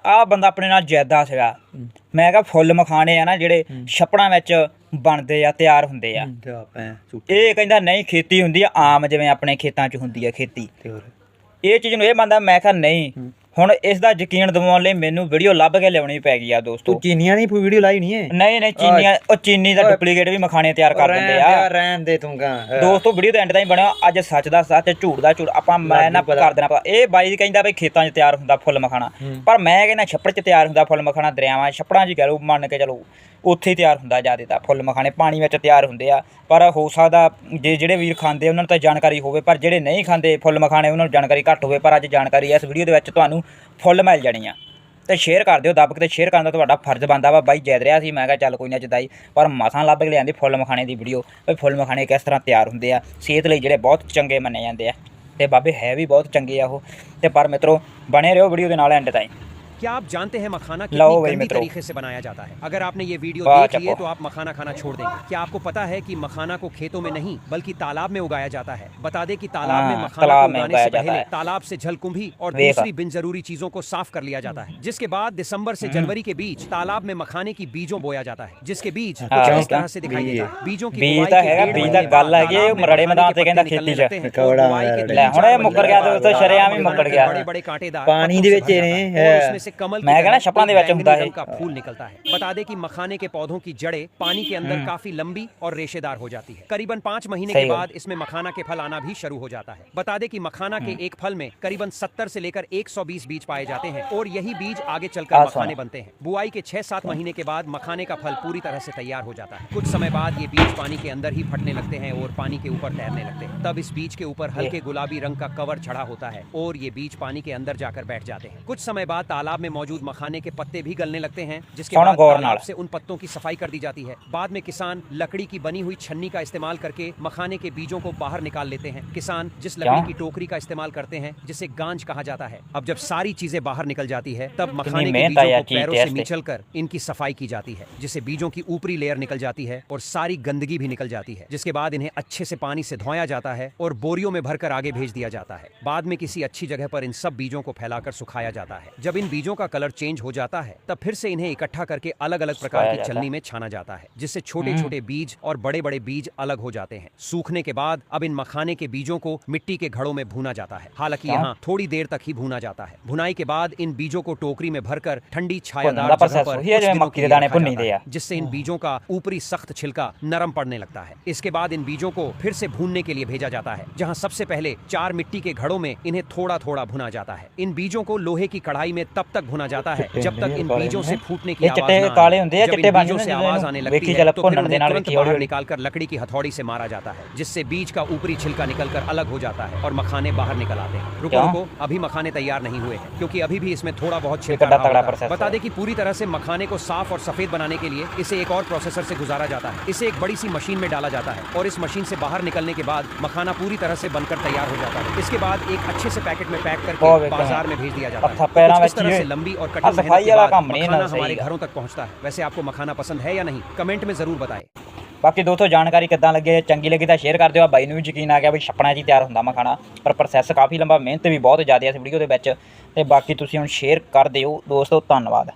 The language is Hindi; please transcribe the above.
ਆਹ ਬੰਦਾ ਆਪਣੇ ਨਾਲ ਜੈਦਾ ਸੀਗਾ। ਮੈਂ ਕਿਹਾ ਫੁੱਲ ਮਖਾਣੇ ਆ ਨਾ ਜਿਹੜੇ ਛੱਪੜਾਂ ਵਿੱਚ ਬਣਦੇ ਆ, ਤਿਆਰ ਹੁੰਦੇ ਆ। ਇਹ ਕਹਿੰਦਾ ਨਹੀਂ ਖੇਤੀ ਹੁੰਦੀ ਆ ਆਮ, ਜਿਵੇਂ ਆਪਣੇ ਖੇਤਾਂ 'ਚ ਹੁੰਦੀ ਆ ਖੇਤੀ। ਇਹ ਚੀਜ਼ ਨੂੰ ਇਹ ਮੰਨਦਾ। ਮੈਂ ਕਿਹਾ ਨਹੀਂ। ਹੁਣ ਇਸ ਦਾ ਯਕੀਨ ਦਿਵਾਉਣ ਲਈ ਮੈਨੂੰ ਵੀਡੀਓ ਲੱਭ ਕੇ ਲਿਆਉਣੀ ਪੈ ਗਈ ਆ ਦੋਸਤੋ। ਚੀਨੀਆਂ ਨਹੀਂ ਵੀਡੀਓ ਲਾਈ ਨਹੀਂ ਹੈ? ਨਹੀਂ ਚੀਨੀਆਂ, ਉਹ ਚੀਨੀ ਦਾ ਡੁਪਲੀਕੇਟ ਵੀ ਮਖਾਣੇ ਤਿਆਰ ਕਰ ਦਿੰਦੇ ਆ। ਰਹਿਣ ਦੇ ਤੂੰ ਦੋਸਤੋ ਵੀਡੀਓ ਦੇ ਐਂਡ ਤਾਈਂ ਬਣਿਆ। ਅੱਜ ਸੱਚ ਦਾ ਸੱਚ, ਝੂਠ ਦਾ ਝੂਠ ਆਪਾਂ ਮੈਂ ਨਾ ਕਰ ਦੇਣਾ ਪਤਾ। ਇਹ ਬਾਈ ਕਹਿੰਦਾ ਬਈ ਖੇਤਾਂ 'ਚ ਤਿਆਰ ਹੁੰਦਾ ਫੁੱਲ ਮਖਾਣਾ, ਪਰ ਮੈਂ ਕਹਿੰਦਾ ਛੱਪੜ 'ਚ ਤਿਆਰ ਹੁੰਦਾ ਫੁੱਲ ਮਖਾਣਾ। ਦਰਿਆਵਾਂ ਛੱਪੜਾਂ 'ਚ ਕਹਿ ਲਓ, ਮੰਨ ਕੇ ਚਲੋ ਉੱਥੇ ਹੀ ਤਿਆਰ ਹੁੰਦਾ ਜ਼ਿਆਦਾ। ਤਾਂ ਫੁੱਲ ਮਖਾਣੇ ਪਾਣੀ ਵਿੱਚ ਤਿਆਰ ਹੁੰਦੇ ਆ। ਪਰ ਹੋ ਸਕਦਾ ਜੇ ਜਿਹੜੇ ਵੀਰ ਖਾਂਦੇ ਉਹਨਾਂ ਨੂੰ ਤਾਂ ਜਾਣਕਾਰੀ ਹੋਵੇ, ਪਰ ਜਿਹੜੇ ਨਹੀਂ ਖਾਂਦੇ ਫੁੱਲ ਮਖਾਣੇ ਉਹਨਾਂ ਨੂੰ ਜਾਣਕਾਰੀ ਘੱਟ ਹੋਵੇ। ਪਰ ਅੱਜ ਜਾਣਕਾਰੀ ਇਸ ਵੀਡੀਓ ਦੇ ਵਿੱਚ ਤੁਹਾਨੂੰ ਫੁੱਲ ਮਿਲ ਜਾਣੀ ਆ। ਤੇ ਸ਼ੇਅਰ ਕਰ ਦਿਓ ਦੱਬ ਕੇ। ਤੇ ਸ਼ੇਅਰ ਕਰਨ ਦਾ ਤੁਹਾਡਾ ਫਰਜ਼ ਬਣਦਾ ਵਾ। ਬਾਈ ਜੈਦ ਰਿਹਾ ਸੀ, ਮੈਂ ਕਿਹਾ ਚੱਲ ਕੋਈ ਨਾ ਜਿੱਦਾਂ ਹੀ, ਪਰ ਮਸਾਂ ਲੱਭ ਕੇ ਲਿਆਂਦੀ ਫੁੱਲ ਮਖਾਣੇ ਦੀ ਵੀਡੀਓ। ਬਈ ਫੁੱਲ ਮਖਾਣੇ ਕਿਸ ਤਰ੍ਹਾਂ ਤਿਆਰ ਹੁੰਦੇ ਆ, ਸਿਹਤ ਲਈ ਜਿਹੜੇ ਬਹੁਤ ਚੰਗੇ ਮੰਨੇ ਜਾਂਦੇ ਆ। ਤੇ ਬਾਬੇ ਹੈ ਵੀ ਬਹੁਤ ਚੰਗੇ ਆ ਉਹ। ਤੇ ਪਰ ਮਿੱਤਰੋ ਬਣੇ ਰਹੋ ਵੀਡੀਓ ਦੇ ਨਾਲ ਐਂਡ ताईं। क्या आप जानते हैं मखाना कितनी गंदी तरीके से बनाया जाता है? अगर आपने ये वीडियो देख ली है तो आप मखाना खाना छोड़ देंगे। क्या आपको पता है कि मखाना को खेतों में नहीं बल्कि तालाब में उगाया जाता है? बता दें कि तालाब में मखाना को उगाने से पहले तालाब से जलकुंभी और दूसरी बिन जरूरी चीजों को साफ कर लिया जाता है, जिसके बाद दिसंबर से जनवरी के बीच तालाब में मखाने की बीजों बोया जाता है, जिसके बीज कुछ इस तरह से दिखाई देता है। बीजों की बड़े बड़े कांटेदार उसमें से कमल रंग का फूल निकलता है। बता दें कि मखाने के पौधों की जड़ें पानी के अंदर काफी लंबी और रेशेदार हो जाती है। करीबन 5 महीने के बाद इसमें मखाना के फल आना भी शुरू हो जाता है। बता दें कि मखाना के एक फल में करीबन 70 से लेकर 120 बीज पाए जाते हैं और यही बीज आगे चलकर मखाने बनते हैं। बुआई के 6-7 महीने के बाद मखाने का फल पूरी तरह से तैयार हो जाता है। कुछ समय बाद ये बीज पानी के अंदर ही फटने लगते हैं और पानी के ऊपर तैरने लगते हैं। तब इस बीज के ऊपर हल्के गुलाबी रंग का कवर चढ़ा होता है और ये बीज पानी के अंदर जाकर बैठ जाते हैं। कुछ समय बाद तालाब में मौजूद मखाने के पत्ते भी गलने लगते हैं, जिसके बाद तालाब से उन पत्तों की सफाई कर दी जाती है। बाद में किसान लकड़ी की बनी हुई छन्नी का इस्तेमाल करके मखाने के बीजों को बाहर निकाल लेते हैं। किसान जिस लकड़ी की टोकरी का इस्तेमाल करते हैं, जिसे गांज कहा जाता है। अब जब सारी चीजें बाहर निकल जाती है, तब मखाने के बीजों को पैरों से निचलकर इनकी सफाई की जाती है, जिससे बीजों की ऊपरी लेयर निकल जाती है और सारी गंदगी भी निकल जाती है। जिसके बाद इन्हें अच्छे से पानी से धोया जाता है और बोरियों में भरकर आगे भेज दिया जाता है। बाद में किसी अच्छी जगह पर इन सब बीजों को फैलाकर सुखाया जाता है। जब इन बीजों का कलर चेंज हो जाता है, तब फिर से इन्हें इकट्ठा करके अलग अलग प्रकार की छलनी में छाना जाता है, जिससे छोटे छोटे बीज और बड़े बड़े बीज अलग हो जाते हैं। सूखने के बाद अब इन मखाने के बीजों को मिट्टी के घड़ों में भूना जाता है। हालांकि यहाँ थोड़ी देर तक ही भूना जाता है। भुनाई के बाद इन बीजों को टोकरी में भरकर ठंडी छायादार जगह पर जिससे इन बीजों का ऊपरी सख्त छिलका नरम पड़ने लगता है। इसके बाद इन बीजों को फिर से भूनने के लिए भेजा जाता है, जहाँ सबसे पहले 4 मिट्टी के घड़ों में इन्हें थोड़ा थोड़ा भुना जाता है। इन बीजों को लोहे की कढ़ाई में तब तक भुना जाता है जब तक इन बीजों से फूटने की आवाज आने लगती है, तो फिर उन्हें तुरंत बाहर निकालकर लकड़ी की हथौड़ी से मारा जाता है, जिससे बीज का ऊपरी छिलका निकलकर अलग हो जाता है और मखाने बाहर निकल आते हैं। रुको, अभी मखाने तैयार नहीं हुए हैं, क्योंकि अभी भी इसमें थोड़ा बहुत छिलका रहा होता है। बता दें कि पूरी तरह से मखाने को साफ और सफेद बनाने के लिए इसे एक और प्रोसेसर से गुजारा जाता है। इसे एक बड़ी सी मशीन में डाला जाता है और इस मशीन से बाहर निकलने के बाद मखाना पूरी तरह से बनकर तैयार हो जाता है। इसके बाद एक अच्छे से पैकेट में पैक करके बाजार में भेज दिया जाता है। इस तरह से लंबी और कठिन मेहनत के बाद मखाना हमारे घरों तक पहुंचता है। वैसे आपको मखाना पसंद है या नहीं, कमेंट में जरूर बताएं। बाकी दोस्तों जानकारी कितना लगे, चंगी लगी तो शेयर कर दिओ। बाई नूं भी यकीन आ गया भी छप्पड़ां 'च ही तैयार हुंदा मखाना, पर प्रोसैस काफ़ी लंबा, मेहनत भी बहुत ज़्यादा इस वीडियो दे विच। ते बाकी तुसीं हुण शेयर कर दिओ दोस्तों। धन्नवाद।